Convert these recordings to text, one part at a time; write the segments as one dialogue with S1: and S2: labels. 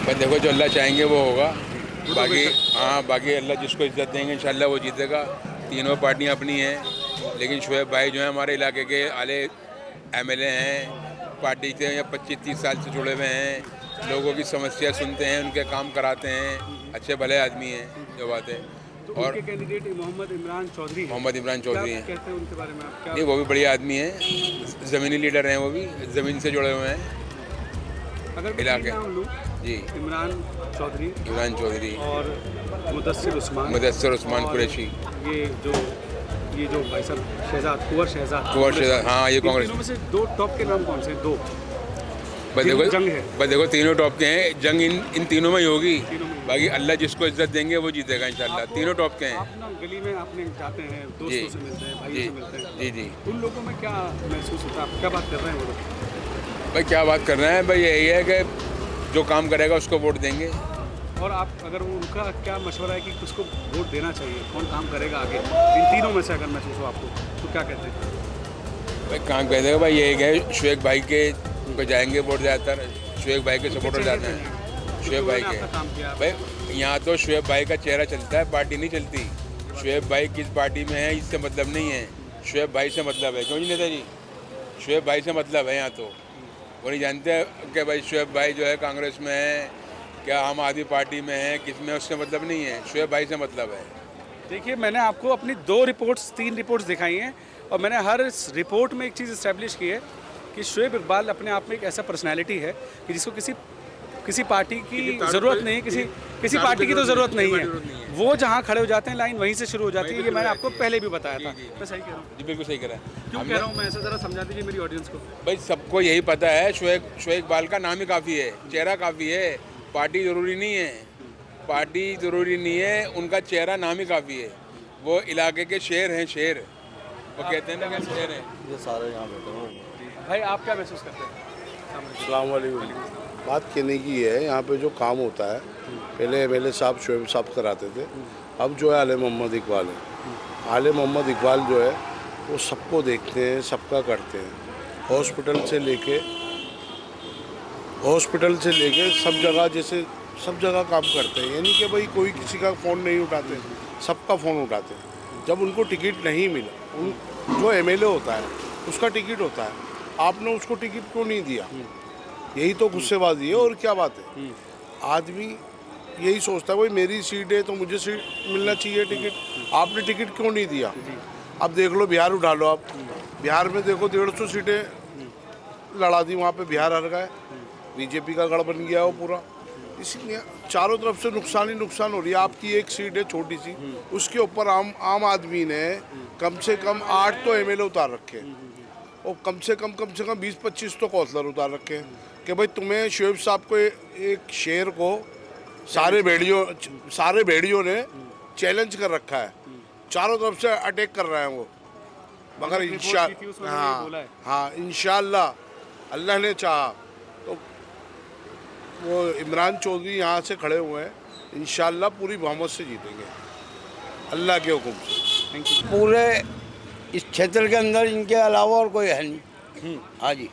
S1: पर देखो जो अल्लाह चाहेंगे वो होगा। बाकी हाँ, बाकी अल्लाह जिसको इज्जत देंगे इंशाल्लाह वो जीतेगा। तीनों पार्टियां अपनी हैं, लेकिन शुएब भाई जो है हमारे इलाके के आले एमएलए हैं, पार्टी से या 25-30 साल से जुड़े हुए हैं, लोगों की समस्या सुनते हैं, उनके काम कराते हैं, अच्छे भले आदमी हैं, जो बात है।
S2: तो
S1: और
S2: उनके कैंडिडेट मोहम्मद इमरान चौधरी हैं।
S1: मोहम्मद इमरान चौधरी
S2: क्या
S1: हैं।
S2: कहते हैं उनके बारे में आप? क्या
S1: नहीं, वो भी बढ़िया आदमी हैं, ज़मीनी लीडर हैं, वो भी ज़मीन से जुड़े हुए हैं
S2: अगर मैं
S1: इलाके।
S2: तीन नाम लूँ,
S1: जी,
S2: इमरान चौधरी
S1: इमरान चौधरी,
S2: और मुदस्सिर उस्मान,
S1: मुदस्सिर उस्मान
S2: और
S1: कुरैशी,
S2: ये जो भाई साहब शहजाद कुंवर शहजाद,
S1: हाँ, ये
S2: इन
S1: कांग्रेस।
S2: तीनों में से दो टॉप के नाम कौन से हैं? दो
S1: बस
S2: तीनों
S1: देखो,
S2: जंग है।
S1: बस देखो तीनों टॉप के हैं, जंग इन तीनों में ही होगी।
S2: तीनों में।
S1: बाकी अल्लाह जिसको इज्जत देंगे वो जीतेगा इंशाल्लाह।
S2: आपको-
S1: तीनों टॉप के हैं।
S2: आप ना गली में आपने जाते हैं,
S1: जी
S2: दोस्तों से मिलते हैं, भाइयों
S1: जी
S2: से मिलते हैं,
S1: जी जी।
S2: उन लोगों में क्या महसूस होता है? आप क्या बात कर रहे हैं वो लोग?
S1: भाई क्या बात कर रहे हैं भाई, यही है कि जो काम करेगा उसको वोट देंगे।
S2: और आप अगर उनका क्या मशवरा है कि किसको वोट देना चाहिए, कौन काम करेगा आगे, इन तीनों में से अगर महसूस हो आपको, तो क्या कहते हैं?
S1: भाई काम कर देगा भाई, यही है शुएब भाई के उनको जाएंगे वोट। ज़्यादातर शुएब भाई के सपोर्टर जाते हैं, शुएब भाई
S2: उन्होंने
S1: के।
S2: अपना काम किया।
S1: भाई यहाँ तो शुएब भाई का चेहरा चलता है, पार्टी नहीं चलती। शुएब भाई किस पार्टी में है इससे मतलब नहीं है, शुएब भाई से मतलब है। क्यों जी नेता जी, शुएब भाई से मतलब है। यहाँ तो वो नहीं जानते कि भाई शुएब भाई जो है कांग्रेस में है, क्या आम आदमी पार्टी में है, किस में, उससे मतलब नहीं है। शुएब भाई से मतलब है।
S2: देखिए, मैंने आपको अपनी 3 रिपोर्ट्स दिखाई हैं, और मैंने हर इस रिपोर्ट में एक चीज़ इस्टेब्लिश की है कि शुएब इकबाल अपने आप में एक ऐसा पर्सनैलिटी है कि जिसको किसी पार्टी की ज़रूरत नहीं, किसी पार्टी की तो ज़रूरत नहीं है। वो जहाँ खड़े हो जाते हैं, लाइन वहीं से शुरू हो जाती है। ये मैंने आपको पहले भी बताया था। मैं सही कह रहा हूँ?
S1: जी बिल्कुल सही कह रहा है।
S2: क्यों कह रहा हूँ मैं ऐसा? ज़रा समझा दीजिए मेरी ऑडियंस को।
S1: भाई सबको यही पता है, शुएब इकबाल का नाम ही काफ़ी है, चेहरा काफ़ी है। पार्टी ज़रूरी नहीं है, पार्टी ज़रूरी नहीं है, उनका चेहरा नाम ही काफ़ी है। वो इलाके के शेर हैं, शेर। वो कहते हैं ना कि शेर हैं।
S3: ये सारे यहाँ बैठे हैं।
S2: भाई आप क्या महसूस करते हैं?
S3: अस्सलाम वालेकुम। बात कहने की है, यहाँ पे जो काम होता है, पहले एमएलए साहब शुएब साहब कराते थे, अब जो है आले मोहम्मद इकबाल है। आले मोहम्मद इकबाल जो है वो सबको देखते हैं, सबका करते हैं। हॉस्पिटल से लेके सब जगह, जैसे सब जगह काम करते हैं। यानी कि भाई कोई किसी का फ़ोन नहीं उठाते, सबका फ़ोन उठाते हैं। जब उनको टिकट नहीं मिला, जो एमएलए होता है उसका टिकट होता है, आपने उसको टिकट क्यों नहीं दिया? यही तो गुस्सेबाजी है। और क्या बात है? आदमी यही सोचता है भाई मेरी सीट है तो मुझे सीट मिलना चाहिए, टिकट। आपने टिकट क्यों नहीं दिया? अब देख लो, बिहार उठा लो आप। बिहार में देखो 150 सीटें लड़ा दी, वहाँ पे बिहार हार गए। बीजेपी का गढ़ बन गया वो पूरा। इसलिए चारों तरफ से नुकसान ही नुकसान हो रही है। आपकी एक सीट है छोटी सी, उसके ऊपर आम आदमी ने कम से कम 8 तो एमएलए उतार रखे हैं, और कम से कम 20-25 तो कौंसलर उतार रखे हैं कि भाई तुम्हें शुएब साहब को, एक शेर को सारे भेड़ियों ने चैलेंज कर रखा है। चारों तरफ से अटैक कर रहे हैं वो। मगर इंशाअल्लाह अल्लाह ने चाहा तो वो इमरान चौधरी यहाँ से खड़े हुए हैं, इंशाअल्लाह पूरी बहुमत से जीतेंगे अल्लाह के हुक्म से।
S2: Thank you.
S4: पूरे इस क्षेत्र के अंदर इनके अलावा और कोई है नहीं। हाँ जी।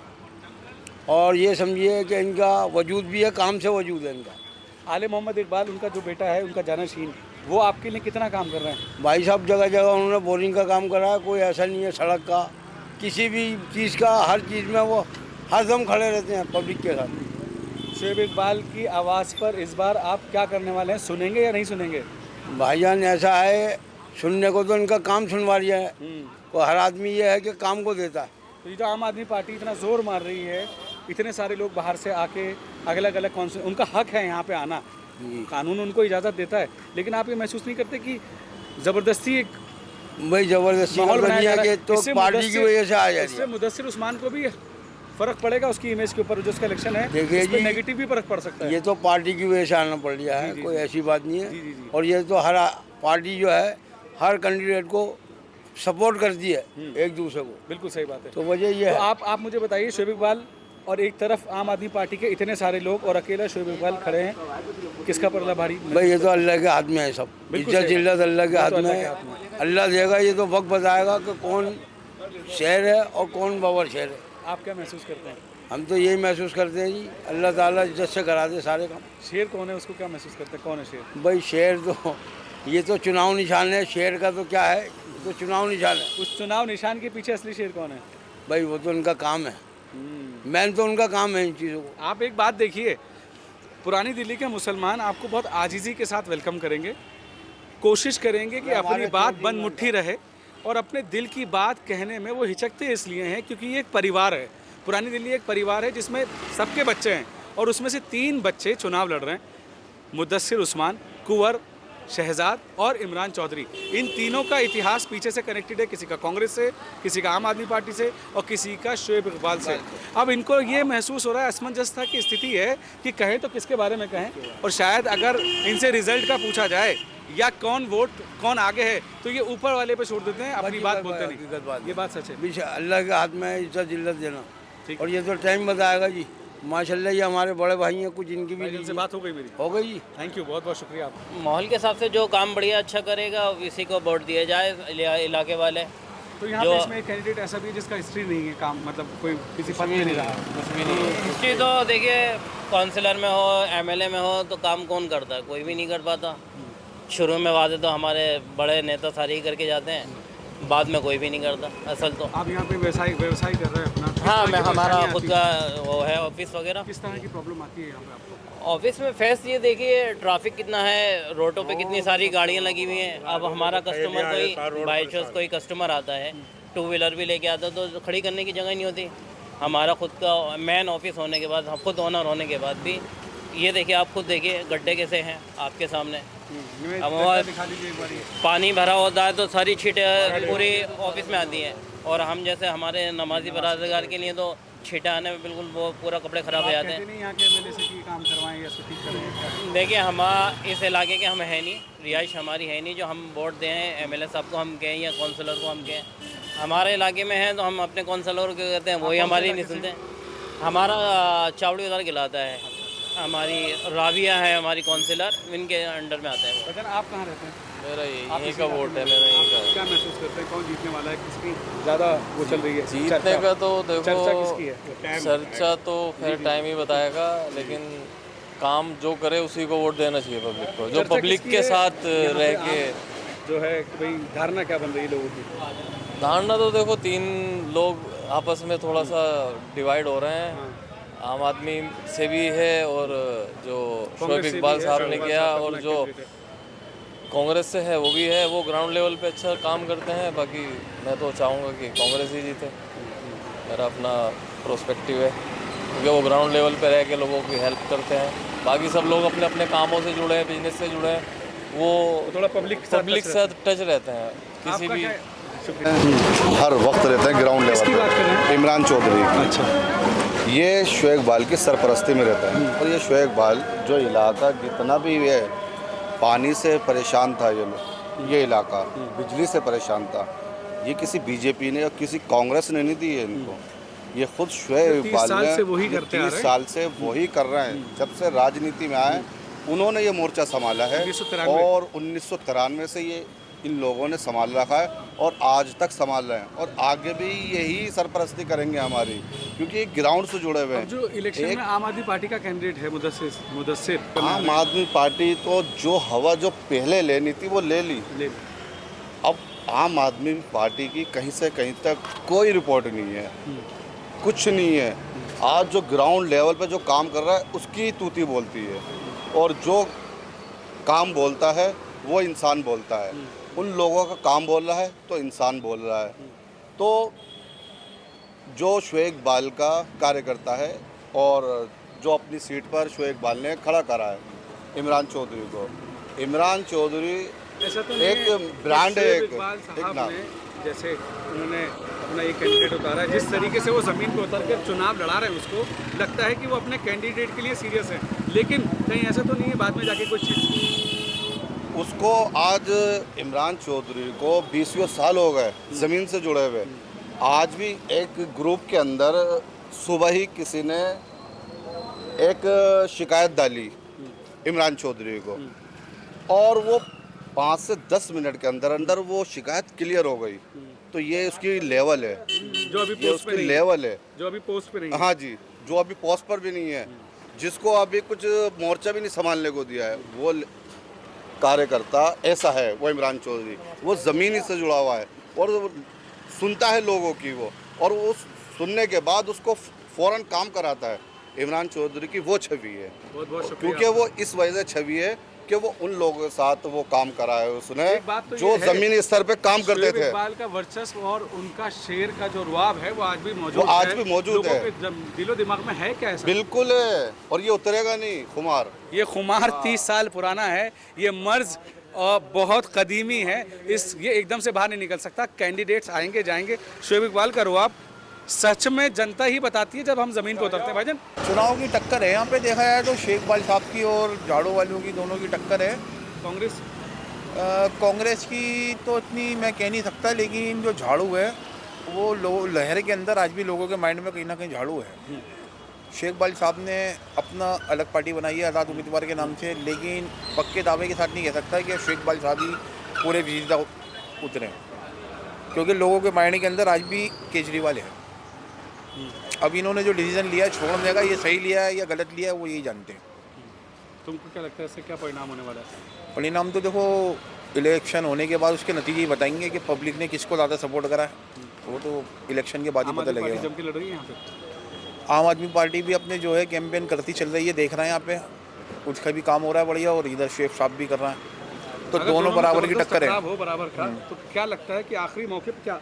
S4: और ये समझिए कि इनका वजूद भी है, काम से वजूद है इनका।
S2: आले मोहम्मद इकबाल, उनका जो बेटा है, उनका जानशीन, वो आपके लिए कितना काम कर रहे हैं?
S4: भाई साहब जगह जगह उन्होंने बोरिंग का काम करा है। कोई ऐसा नहीं है, सड़क का, किसी भी चीज़ का, हर चीज़ में वो हरदम खड़े रहते हैं पब्लिक के साथ।
S2: शुएब इकबाल की आवाज़ पर इस बार आप क्या करने वाले हैं? सुनेंगे या नहीं सुनेंगे?
S4: भाईजान ऐसा है, सुनने को तो इनका काम सुनवा लिया है। तो हर आदमी ये है कि काम को देता है।
S2: तो ये जो आम आदमी पार्टी इतना जोर मार रही है, इतने सारे लोग बाहर से आके अलग अलग उनका हक है यहाँ पे आना, कानून उनको इजाज़त देता है, लेकिन आप ये महसूस नहीं करते कि ज़बरदस्ती एक
S4: भाई ज़बरदस्ती
S2: माहौल बनाया जा रहा है?
S4: तो
S2: इससे
S4: पार्टी की वजह से आ जा रही
S2: इससे
S4: है।
S2: मुदस्सिर उस्मान को भी फ़र्क पड़ेगा उसकी इमेज के ऊपर, जो उसका इलेक्शन है।
S4: देखिए
S2: इस पे
S4: जी,
S2: नेगेटिव भी फ़र्क पड़ सकता है।
S4: ये तो पार्टी की वजह से आना पड़ रहा है, कोई ऐसी बात नहीं है। और ये तो हर पार्टी जो है हर कैंडिडेट को सपोर्ट करती है एक दूसरे को।
S2: बिल्कुल सही बात है।
S4: तो वजह ये
S2: तो
S4: है।
S2: आप मुझे बताइए, शुएब इकबाल और एक तरफ आम आदमी पार्टी के इतने सारे लोग और अकेला शुएब इकबाल खड़े हैं, किसका पलड़ा भारी?
S4: भाई ये तो अल्लाह के हाथ में है सब।
S2: बिल्कुल
S4: इज्जत
S2: सही
S4: जिल्लत अल्लाह के
S2: वो
S4: हाथ
S2: तो
S4: में
S2: अल्लाह के
S4: है।
S2: हाथ में
S4: अल्लाह देगा, ये तो वक्त बताएगा कि कौन शेर है और कौन बाबर शेर है।
S2: आप क्या महसूस करते हैं?
S4: हम तो यही महसूस करते हैं जी, अल्लाह ताला इज्जत से करा दे सारे काम।
S2: शेर कौन है, उसको क्या महसूस करते हैं, कौन है शेर?
S4: भाई शेर तो ये तो चुनाव निशान है, शेर का तो क्या है, ये तो चुनाव निशान है।
S2: उस चुनाव निशान के पीछे असली शेर कौन है?
S4: भाई वो तो उनका काम है, मैन तो उनका काम है इन चीज़ों को।
S2: आप एक बात देखिए, पुरानी दिल्ली के मुसलमान आपको बहुत आजिज़ी के साथ वेलकम करेंगे, कोशिश करेंगे कि अपनी बात बंद मुट्ठी रहे, और अपने दिल की बात कहने में वो हिचकते इसलिए हैं क्योंकि ये एक परिवार है। पुरानी दिल्ली एक परिवार है जिसमें सबके बच्चे हैं, और उसमें से 3 बच्चे चुनाव लड़ रहे हैं, मुदस्सिर उस्मान, कुंवर शहजाद और इमरान चौधरी। इन तीनों का इतिहास पीछे से कनेक्टेड है, किसी का कांग्रेस से, किसी का आम आदमी पार्टी से, और किसी का शोएब इकबाल से। अब इनको ये महसूस हो रहा है, असमंजसता की स्थिति है कि कहें तो किसके बारे में कहें, और शायद अगर इनसे रिजल्ट का पूछा जाए या कौन आगे है, तो ये ऊपर वाले पे छोड़ देते हैं, अपनी बात बोलते नहीं। ये बात सच है।
S4: बीच अल्लाह के हाथ में है इज्जत जिल्लत देना,
S2: ठीक।
S4: और ये तो टाइम बताएगा जी। माशाल्लाह ये हमारे बड़े भाई हैं, कुछ इनकी भी
S2: इनसे बात हो गई मेरी।
S4: हो गई जी।
S2: थैंक यू, बहुत बहुत शुक्रिया आपका।
S5: माहौल के हिसाब से जो काम बढ़िया अच्छा करेगा इसी को वोट दिया जाए, इलाके वाले।
S2: तो यहाँ पे इसमें एक कैंडिडेट ऐसा भी है जिसका हिस्ट्री नहीं है, काम मतलब कोई किसी पद में नहीं रहा, कुछ भी नहीं है।
S5: हिस्ट्री तो देखिए, काउंसिलर में हो, एमएलए में हो, तो काम कौन करता है? कोई भी नहीं कर पाता। शुरू में वादे तो हमारे बड़े नेता सारे ही करके जाते हैं, बाद में कोई भी नहीं करता असल तो।
S2: आप यहाँ पे व्यवसाय कर रहे हैं अपना? किस
S5: हाँ,
S2: तरह
S5: मैं
S2: की
S5: हमारा
S2: परेशानी
S5: खुद
S2: आती
S5: का वो है ऑफिस वगैरह।
S2: किस तरह की प्रॉब्लम आती है यहाँ पे आपको?
S5: ऑफिस में फेस ये देखिए, ट्रैफिक कितना है, रोडों पे कितनी सारी गाड़ियाँ लगी हुई हैं। अब हमारा कस्टमर कोई बाई चांस कोई कस्टमर आता है, 2 व्हीलर भी लेके आता है, तो खड़ी करने की जगह नहीं होती। हमारा खुद का मेन ऑफिस होने के बाद, खुद ओनर होने के बाद भी ये देखिए, आप खुद देखिए गड्ढे कैसे हैं आपके सामने। अब वहाँ
S2: दिखा दीजिए एक बार ये।
S5: पानी भरा होता है तो सारी छींटें पूरी ऑफिस में आती हैं, और हम जैसे हमारे नमाजी बरादरगार के लिए तो छींटें आने में बिल्कुल वो पूरा कपड़े ख़राब हो जाते
S2: कहते
S5: हैं।
S2: नहीं यहाँ के एमएलए से कि काम करवाएं या इसको ठीक करें?
S5: देखिए, हम इस इलाके के हम है नहीं, रिहाइश हमारी है नहीं जो हम वोट दें एमएलए साहब को हम कहें या काउंसलर को हम कहें। हमारे इलाके में है तो हम अपने काउंसलर को कहते हैं, वही हमारी नहीं सुनते। हमारा चावड़ी उधर गिलाता है, हमारी राबिया है हमारी काउंसिलर, इनके अंडर में आता है वो।
S2: बचन, आप कहाँ रहते हैं?
S6: मेरा
S2: आप
S6: यहीं
S2: इसी
S6: का
S2: इलाके
S6: वोट है,
S2: में?
S6: मेरा यहीं
S2: आप
S6: का।
S2: क्या महसूस करते हैं, कौन जीतने वाला है, किसकी ज़्यादा वो चल रही है
S6: जीतने
S2: चर्चा?
S6: का तो
S2: चर्चा किसकी है?
S6: देखो, चर्चा तो खैर टाइम ही बताएगा, लेकिन काम जो करे उसी को वोट देना चाहिए पब्लिक को, जो
S2: चर्चा
S6: पब्लिक
S2: किसकी
S6: के
S2: है?
S6: साथ
S2: यहाँ पे
S6: रह के।
S2: जो है कि भाई धारणा क्या बन रही है लोगों की?
S6: धारणा तो देखो, 3 लोग आपस में थोड़ा सा डिवाइड हो रहे हैं। आम आदमी से भी है, और जो शोएब इकबाल साहब ने किया, और जो कांग्रेस से है वो भी है। वो ग्राउंड लेवल पे अच्छा काम करते हैं। बाकी मैं तो चाहूँगा कि कांग्रेस ही जीते, मेरा अपना प्रोस्पेक्टिव है, क्योंकि वो ग्राउंड लेवल पे रह के लोगों की हेल्प करते हैं। बाकी सब लोग अपने अपने कामों से जुड़े हैं, बिजनेस से जुड़े हैं, वो
S2: थोड़ा पब्लिक
S6: पब्लिक से टच रहते हैं। किसी
S2: आपका
S6: भी
S2: क्या- शुक्रिया।
S7: हर वक्त रहते हैं ग्राउंड
S2: किसकी
S7: लेवल
S2: बात कर रहे हैं?
S7: पे। इमरान चौधरी,
S2: अच्छा,
S7: ये शोएब इकबाल की सरपरस्ती में रहता है। और ये शोएब इकबाल जो इलाका जितना भी है, पानी से परेशान था ये इलाका, बिजली से परेशान था। ये किसी बीजेपी ने और किसी कांग्रेस ने नहीं दी है इनको, ये खुद शोएब
S2: 30
S7: इकबाल
S2: साल
S7: ने
S2: से वही करते आ रहे
S7: 30
S2: हैं।
S7: साल से वही कर रहे हैं। जब से राजनीति में आए उन्होंने ये मोर्चा संभाला है,
S2: 1993
S7: और 1993 से ये इन लोगों ने संभाल रखा है, और आज तक संभाल रहे हैं, और आगे भी यही सरपरस्ती करेंगे हमारी, क्योंकि ये ग्राउंड से जुड़े हुए
S2: अब
S7: हैं।
S2: जो इलेक्शन में आम आदमी पार्टी का कैंडिडेट है मुदस्सिर
S7: आम आदमी पार्टी तो जो हवा जो पहले लेनी थी वो ले ली।
S2: ले
S7: अब आम आदमी पार्टी की कहीं से कहीं तक कोई रिपोर्ट नहीं है, कुछ नहीं है। आज जो ग्राउंड लेवल पे जो काम कर रहा है उसकी तूती बोलती है, और जो काम बोलता है वो इंसान बोलता है। उन लोगों का काम बोल रहा है तो इंसान बोल रहा है। तो जो शोएब इकबाल का कार्यकर्ता है, और जो अपनी सीट पर शोएब इकबाल ने खड़ा करा है इमरान चौधरी को, इमरान चौधरी
S2: ऐसा तो
S7: एक
S2: नहीं है
S7: ब्रांड है,
S2: शोएब
S7: एक
S2: इकबाल साहब
S7: नाम।
S2: ने जैसे उन्होंने अपना एक कैंडिडेट उतारा है, जिस तरीके से वो ज़मीन पे उतर कर चुनाव लड़ा रहे हैं, उसको लगता है कि वो अपने कैंडिडेट के लिए सीरियस है। लेकिन कहीं ऐसा तो नहीं है बाद में जाके कुछ चीज़
S7: उसको आज इमरान चौधरी को 20 साल हो गए ज़मीन से जुड़े हुए। आज भी एक ग्रुप के अंदर सुबह ही किसी ने एक शिकायत डाली इमरान चौधरी को, और वो 5 से 10 मिनट के अंदर अंदर वो शिकायत क्लियर हो गई। तो ये उसकी लेवल है,
S2: जो अभी
S7: ये
S2: पोस्ट पे
S7: उसकी
S2: नहीं है।
S7: लेवल है।
S2: जो अभी पोस्ट पे नहीं है।
S7: हाँ जी, जो अभी पोस्ट पर भी नहीं है, जिसको अभी कुछ मोर्चा भी नहीं संभालने को दिया है, वो कार्यकर्ता ऐसा है वो इमरान चौधरी। वो ज़मीन से जुड़ा हुआ है और वो सुनता है लोगों की वो, और वो सुनने के बाद उसको फ़ौरन काम कराता है। इमरान चौधरी की वो छवि है,
S2: बहुत बहुत शुक्रिया।
S7: क्योंकि वो इस वजह से छवि है कि वो उन लोगों के साथ वो काम करा है उसने,
S2: एक बात तो
S7: जो
S2: ये है,
S7: ज़मीनी स्तर पे काम करते
S2: शोएब
S7: थे।
S2: इकबाल का वर्चस्व और उनका शेर का जो रुआब है वो आज भी मौजूद
S7: वो आज
S2: है।
S7: भी मौजूद
S2: लोगों
S7: है।
S2: के दिलो दिमाग में है क्या ऐसा?
S7: बिल्कुल है, और ये उतरेगा नहीं खुमार।
S2: ये खुमार 30 साल पुराना है, ये मर्ज बहुत कदीमी है, ये एकदम से बाहर नहीं निकल सकता। कैंडिडेट्स आएंगे जाएंगे, शोएब इकबाल का रुआब सच में जनता ही बताती है जब हम ज़मीन पे उतरते हैं। भाईजान,
S8: चुनाव की टक्कर है यहाँ पे, देखा जाए तो शेख बाल साहब की और झाड़ू वालों की, दोनों की टक्कर है।
S2: कांग्रेस
S8: कांग्रेस की तो इतनी मैं कह नहीं सकता, लेकिन जो झाड़ू है वो लहर के अंदर आज भी लोगों के माइंड में कहीं ना कहीं झाड़ू है। शेख बाल साहब ने अपना अलग पार्टी बनाई है आज़ाद उम्मीदवार के नाम से, लेकिन पक्के दावे के साथ नहीं कह सकता कि शेख बाल साहब ही पूरे विजेता उतरे, क्योंकि लोगों के माइंड के अंदर आज भी केजरीवाल है। अब इन्होंने जो डिसीजन लिया है छोड़ने का, ये सही लिया है या गलत लिया है वो यही जानते हैं।
S2: तुमको क्या लगता है इससे क्या परिणाम होने वाला है?
S8: परिणाम तो देखो इलेक्शन होने के बाद उसके नतीजे ही बताएंगे कि पब्लिक ने किसको ज़्यादा सपोर्ट करा है, वो तो इलेक्शन के बाद ही
S2: आम
S8: पता
S2: आदमी पार्टी
S8: लगेगा।
S2: जम के लड़ रही है यहाँ पे।
S8: आम आदमी पार्टी भी अपने जो है कैंपेन करती चल रही है, देख रहे हैं यहाँ पे उसका भी काम हो रहा है बढ़िया, और इधर शेख साहब भी कर रहा है, तो
S2: अगर
S8: दोनों
S2: में
S8: बराबर की
S2: जबरदस्त
S8: टक्कर है।
S2: टकराव हो बराबर का, तो क्या लगता है कि आखिरी मौके पे क्या?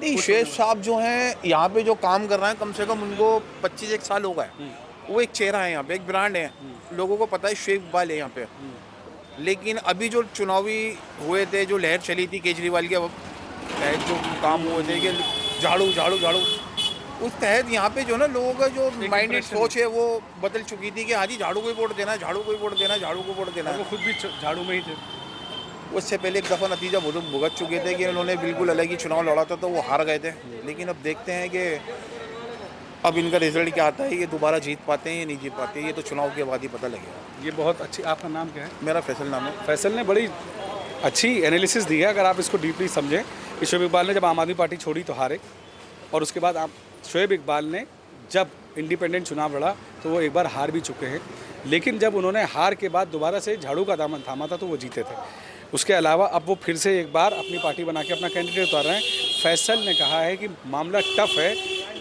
S8: नहीं, शेख साहब जो हैं यहाँ पे जो काम कर रहे हैं, कम से कम उनको 25 साल हो गए। वो एक चेहरा है यहाँ पे, एक ब्रांड है, लोगों को पता है शेख इकबाल है यहाँ पे। लेकिन अभी जो चुनावी हुए थे, जो लहर चली थी केजरीवाल के तहत, जो काम हुए थे कि झाड़ू झाड़ू झाड़ू, उस तहत यहाँ पे जो ना लोगों का जो माइंडेड सोच है वो बदल चुकी थी कि हाँ जी झाड़ू को ही वोट देना, झाड़ू को ही वोट देना, झाड़ू को वोट देना।
S2: वो खुद भी झाड़ू में ही थे।
S8: उससे पहले एक दफ़ा नतीजा भुगत चुके थे कि उन्होंने बिल्कुल अलग ही चुनाव लड़ा था, तो वो हार गए थे। लेकिन अब देखते हैं कि अब इनका रिजल्ट क्या आता है, ये दोबारा जीत पाते हैं या नहीं जीत पाते हैं, ये तो चुनाव के बाद ही पता लगेगा।
S2: ये बहुत अच्छी, आपका नाम क्या है?
S8: मेरा फैसल नाम है।
S2: फैसल ने बड़ी अच्छी एनालिसिस दी है, अगर आप इसको डीपली समझें कि शोएब इकबाल ने जब आम आदमी पार्टी छोड़ी तो हारे, और उसके बाद आप शोएब इकबाल ने जब इंडिपेंडेंट चुनाव लड़ा तो वो एक बार हार भी चुके हैं, लेकिन जब उन्होंने हार के बाद दोबारा से झाड़ू का दामन थामा था तो वो जीते थे। उसके अलावा अब वो फिर से एक बार अपनी पार्टी बना के अपना कैंडिडेट उतार रहे हैं। फैसल ने कहा है कि मामला टफ है,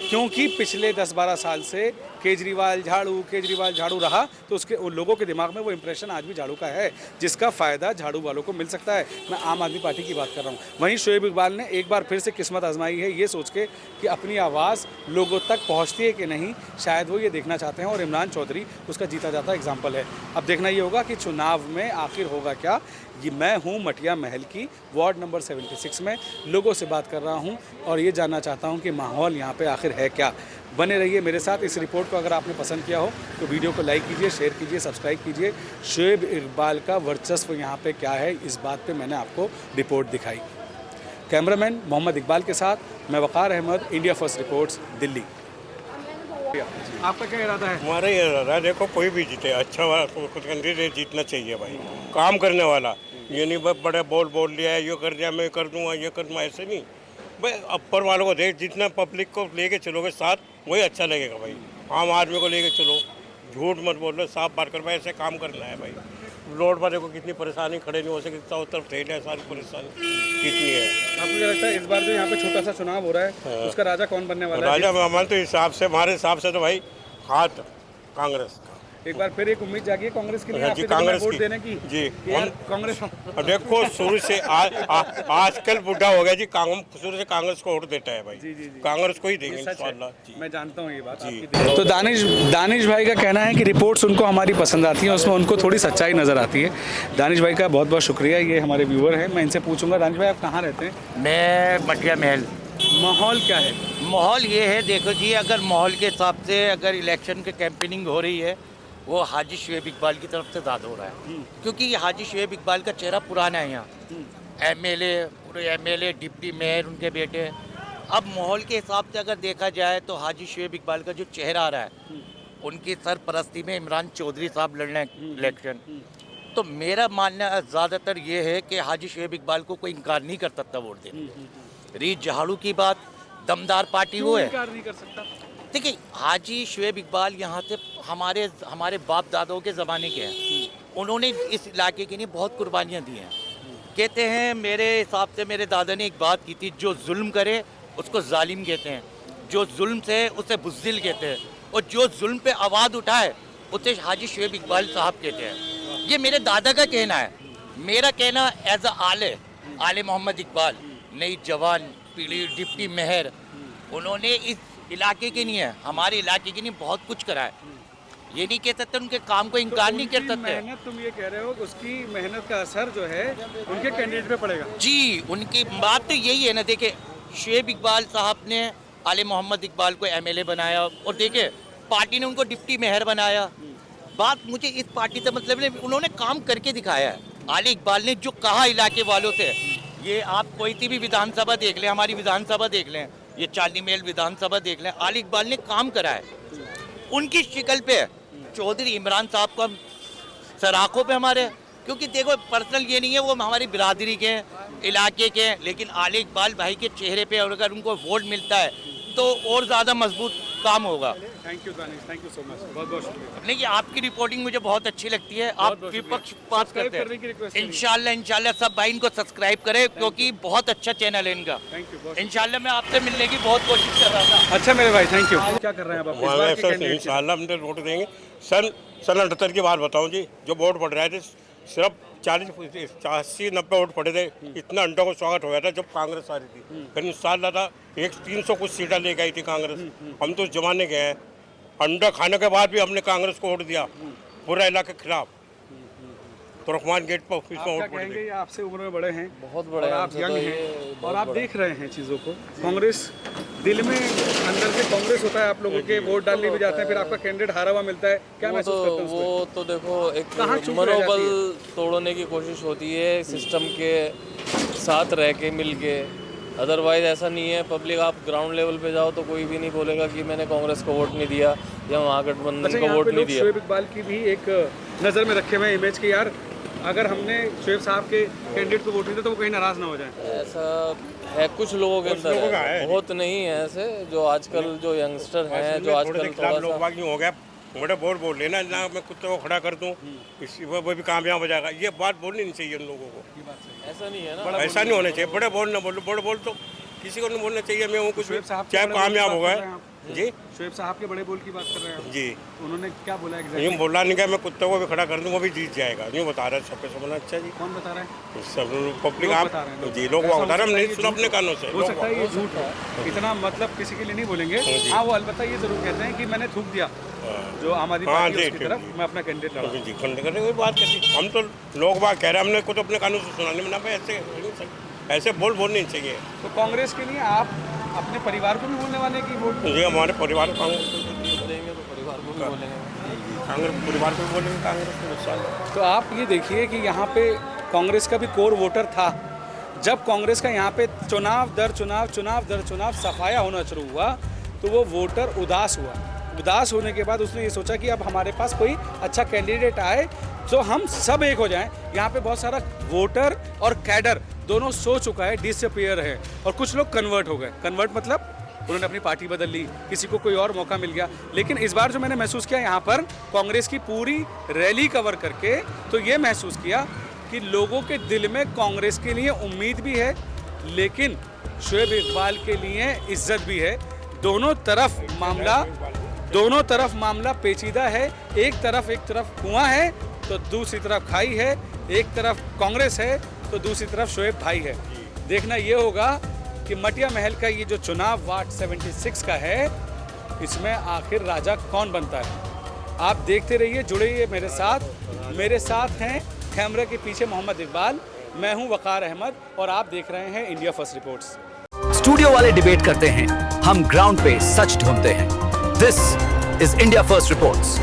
S2: क्योंकि पिछले 10-12 साल से केजरीवाल झाड़ू रहा, तो उसके उन लोगों के दिमाग में वो इंप्रेशन आज भी झाड़ू का है, जिसका फ़ायदा झाड़ू वालों को मिल सकता है। मैं आम आदमी पार्टी की बात कर रहा हूँ। वहीं शोएब इकबाल ने एक बार फिर से किस्मत आजमाई है, ये सोच के कि अपनी आवाज़ लोगों तक पहुँचती है कि नहीं, शायद वो ये देखना चाहते हैं, और इमरान चौधरी उसका जीता जाता एग्जाम्पल है। अब देखना ये होगा कि चुनाव में आखिर होगा क्या। ये मैं हूँ मटिया महल की वार्ड नंबर 76 में, लोगों से बात कर रहा हूँ और ये जानना चाहता हूँ कि माहौल यहाँ पे आखिर है क्या। बने रहिए मेरे साथ। इस रिपोर्ट को अगर आपने पसंद किया हो तो वीडियो को लाइक कीजिए, शेयर कीजिए, सब्सक्राइब कीजिए। शोएब इकबाल का वर्चस्व यहाँ पे क्या है, इस बात पे मैंने आपको रिपोर्ट दिखाई। कैमरामैन मोहम्मद इकबाल के साथ मैं Waqar Ahmed, India first reports, Delhi. आपका क्या इरादा है?
S9: हमारा ये इरादा है, देखो कोई भी जीते अच्छा वाला कैंडिडेट जीतना चाहिए भाई, काम करने वाला। ये नहीं भाई बड़े बोल लिया है, ये कर दिया मैं कर दूंगा, ये कर दूंगा, ऐसे नहीं भाई। अपर वालों को देख, जितना पब्लिक को लेके चलोगे साथ वही अच्छा लगेगा भाई। आम आदमी को लेके चलो, झूठ मत बोल लो, साफ बात कर भाई, ऐसे काम करना है भाई। रोड पर देखो कितनी परेशानी, खड़े नहीं हो सकते, चारों तरफ ठेल है, सारी परेशानी कितनी है।
S2: आपको क्या लगता है इस बार जो यहाँ पे छोटा सा चुनाव हो रहा है, उसका राजा कौन बनने वाला है?
S9: राजा हमारे तो हिसाब से, हमारे हिसाब से तो भाई हाथ कांग्रेस का।
S2: एक बार फिर एक उम्मीद जागी है कांग्रेस के लिए,
S9: जी,
S2: आपके
S9: कांग्रेस
S2: वोट
S9: की।
S2: देने की
S9: जी,
S2: कि यार कांग्रेस।
S9: अब देखो शुरू से आजकल बुढ़ा हो गया जी, शुरू से कांग्रेस को वोट देता है भाई।
S2: जी।
S9: कांग्रेस को ही देंगे
S2: ये सच है।
S9: इंशाल्लाह जी।
S2: मैं जानता हूँ ये बात आपकी। तो दानिश भाई का कहना है कि रिपोर्ट्स उनको हमारी पसंद आती हैं, उसमें उनको थोड़ी सच्चाई नज़र आती है। दानिश भाई का बहुत बहुत शुक्रिया, ये हमारे व्यूअर हैं। मैं इनसे पूछूंगा, दानिश भाई आप कहाँ रहते हैं?
S10: मैं मटिया महल।
S2: माहौल क्या है?
S10: माहौल ये है, देखो जी, अगर माहौल के हिसाब से अगर इलेक्शन की कैंपेनिंग हो रही है, वो हाजी शोएब इकबाल की तरफ से ज़्यादा हो रहा है, क्योंकि ये हाजी शोएब इकबाल का चेहरा पुराना है यहाँ। एमएलए डिप्टी मेयर उनके बेटे। अब माहौल के हिसाब से अगर देखा जाए तो हाजी शोएब इकबाल का जो चेहरा आ रहा है, उनकी सरपरस्ती में इमरान चौधरी साहब लड़ रहे हैं इलेक्शन। तो मेरा मानना ज़्यादातर ये है कि हाजी शोएब इकबाल को कोई इनकार नहीं कर सकता वोट देने। रही झाड़ू की बात, दमदार पार्टी वो है।
S2: इनकार नहीं कर सकता?
S10: देखिए हाजी शुएब इकबाल यहाँ से हमारे हमारे बाप दादाओं के ज़माने के हैं। उन्होंने इस इलाके के लिए बहुत कुर्बानियाँ दी हैं। कहते हैं, मेरे हिसाब से मेरे दादा ने एक बात की थी, जो जुल्म करे उसको जालिम कहते हैं, जो जुल्म से उसे बुज़दिल कहते हैं, और जो जुल्म पे आवाज़ उठाए उसे हाजी शुएब इकबाल साहब कहते हैं। ये मेरे दादा का कहना है। मेरा कहना एज आले मोहम्मद इकबाल, नई जवान पीढ़ी, डिप्टी मेयर, उन्होंने इस इलाके के लिए, हमारे इलाके के लिए बहुत कुछ करा है। ये नहीं कह सकते उनके काम को इनकार नहीं कर सकते।
S2: मेहनत, तुम ये कह रहे हो कि उसकी मेहनत का असर जो है उनके कैंडिडेट पे पड़ेगा?
S10: जी, उनकी बात तो यही है ना। देखिए शुएब इकबाल साहब ने आले मोहम्मद इकबाल को एमएलए बनाया, और देखिए पार्टी ने उनको डिप्टी मेयर बनाया। बात मुझे इस पार्टी से मतलब नहीं, उन्होंने काम करके दिखाया है। आले इकबाल ने जो कहा इलाके वालों से, ये आप कोई सी भी विधानसभा देख लें, हमारी विधानसभा देख लें, ये चांदी मेल विधानसभा देख लें, आले इकबाल ने काम करा है। उनकी शिकल पे चौधरी इमरान साहब को हम सराखों पे हमारे, क्योंकि देखो पर्सनल ये नहीं है, वो हमारी बिरादरी के इलाके के, लेकिन आले इकबाल भाई के चेहरे पे और अगर उनको वोट मिलता है तो और ज़्यादा मजबूत काम होगा।
S2: Thank you Danish, thank you so much, बहुत बहुत शुक्रिया।
S10: नहीं, आपकी रिपोर्टिंग मुझे बहुत अच्छी लगती है। आप विपक्ष बात करते हैं। इंशाल्लाह सब भाई इनको सब्सक्राइब करें, क्योंकि बहुत अच्छा चैनल है इनका।
S2: Thank you.
S10: इंशाल्लाह मैं आपसे मिलने की बहुत कोशिश कर रहा था।
S2: अच्छा मेरे भाई, थैंक यू। क्या कर रहे हैं आप?
S9: इंशाल्लाह हम वोट देंगे। सन 78 की बात बताऊं जी, जो वोट पड़ रहे थे सिर्फ 80-90 वोट पड़े थे। इतना अंडों को स्वागत हुआ था जब कांग्रेस आ रही थी। फिर इंशाल्लाह था 300 कुछ सीटें ले गई थी कांग्रेस। हम तो उस जमाने के हैं। अंडा खाने के बाद भी हमने कांग्रेस को वोट दिया पूरा इलाके के खिलाफ। तो रखमान गेट पर ऑफिस में वोट पड़े।
S2: आपसे उम्र में बड़े हैं,
S6: बहुत बड़े हैं,
S2: आप
S6: हमसे
S2: यंग
S6: तो
S2: हैं,
S6: ये
S2: और आप देख रहे हैं चीज़ों को। कांग्रेस दिल में अंदर से कांग्रेस होता है, आप लोगों के वोट डालने भी जाते हैं, फिर आपका कैंडिडेट हारा हुआ मिलता है, क्या महसूस करते हैं?
S6: वो तो देखो एक
S2: कहाँ चूक रह जाती
S6: मनोबल तोड़ने की कोशिश होती है सिस्टम के साथ रह के मिल के। अदरवाइज ऐसा नहीं है। पब्लिक आप ग्राउंड लेवल पे जाओ तो कोई भी नहीं बोलेगा कि मैंने कांग्रेस को वोट नहीं दिया या महागठबंधन को वोट नहीं दिया।
S2: शुएब इकबाल की भी एक नज़र में रखे हुए इमेज की, यार अगर हमने शुएब साहब के कैंडिडेट को वोट नहीं दिया तो वो कहीं नाराज़ ना हो जाए।
S6: ऐसा है कुछ लोगों के अंदर है, बहुत नहीं है ऐसे। जो आजकल जो यंगस्टर हैं, जो आजकल थोड़ा सा
S9: हो गया, बड़े वोट बोल लेना ना, मैं कुत्ते को खड़ा कर दूं, इसी वो भी कामयाब हो जाएगा। ये बात बोलनी नहीं चाहिए उन लोगों को।
S6: ऐसा नहीं है ना,
S9: ऐसा नहीं होना चाहिए। बड़े बोल ना बोलो, बड़े बोल तो किसी को नहीं बोलना चाहिए। मैं हूँ कुछ चाहे कामयाब हो गए जी।
S2: शुएब साहब के बड़े बोल की बात कर रहे हैं
S9: जी।
S2: उन्होंने क्या बोला
S9: यूँ बोला नहीं क्या, मैं कुत्ते को भी खड़ा कर दूँ वो भी जीत जाएगा, यूँ बता रहा है सबके समझना। अच्छा जी,
S2: कौन बता रहा है?
S9: सब पब्लिक आप जी, लोग बता रहे, हम नहीं सुना अपने कानों से।
S2: हो सकता है ये झूठ है, इतना मतलब किसी के लिए नहीं बोलेंगे। हाँ, वो अलबत्ता ये जरूर कहते हैं कि मैंने थूक दिया जो आम आदमी पार्टी है उसकी तरफ, मैं अपना कैंडिडेट लड़ा।
S9: जी, करने कोई बात करती। हम तो लोग बात कह रहे हैं, हमने खुद अपने कानों से सुना नहीं। मना ऐसे बोलनी चाहिए।
S2: तो कांग्रेस के लिए आप अपने परिवार को भी बोलने वाले की वोट?
S9: जी, हमारे परिवार को
S6: देंगे तो परिवार को भी बोलेंगे,
S9: कांग्रेस परिवार को बोलेंगे, कांग्रेस को इंशाल्लाह।
S2: तो आप ये देखिए कि यहाँ पे कांग्रेस का भी कोर वोटर था। जब कांग्रेस का यहाँ पे चुनाव दर चुनाव सफाया होना शुरू हुआ तो वो वोटर उदास हुआ। उदास होने के बाद उसने ये सोचा कि अब हमारे पास कोई अच्छा कैंडिडेट आए तो हम सब एक हो जाएं। यहाँ पे बहुत सारा वोटर और कैडर दोनों सो चुका है, डिसअपीयर है, और कुछ लोग कन्वर्ट हो गए। कन्वर्ट मतलब उन्होंने अपनी पार्टी बदल ली, किसी को कोई और मौका मिल गया। लेकिन इस बार जो मैंने महसूस किया यहाँ पर कांग्रेस की पूरी रैली कवर करके, तो ये महसूस किया कि लोगों के दिल में कांग्रेस के लिए उम्मीद भी है, लेकिन शुएब इकबाल के लिए इज्जत भी है। दोनों तरफ मामला पेचीदा है। एक तरफ कुआं है तो दूसरी तरफ खाई है, एक तरफ कांग्रेस है तो दूसरी तरफ शुएब भाई है। देखना ये होगा कि मटिया महल का ये जो चुनाव वार्ड 76 का है, इसमें आखिर राजा कौन बनता है। आप देखते रहिए, जुड़े रहिए मेरे साथ हैं कैमरे के पीछे मोहम्मद इकबाल, मैं हूं वकार अहमद और आप देख रहे हैं इंडिया फर्स्ट रिपोर्ट्स।
S11: स्टूडियो वाले डिबेट करते हैं, हम ग्राउंड पे सच ढूंढते हैं। This is India first reports.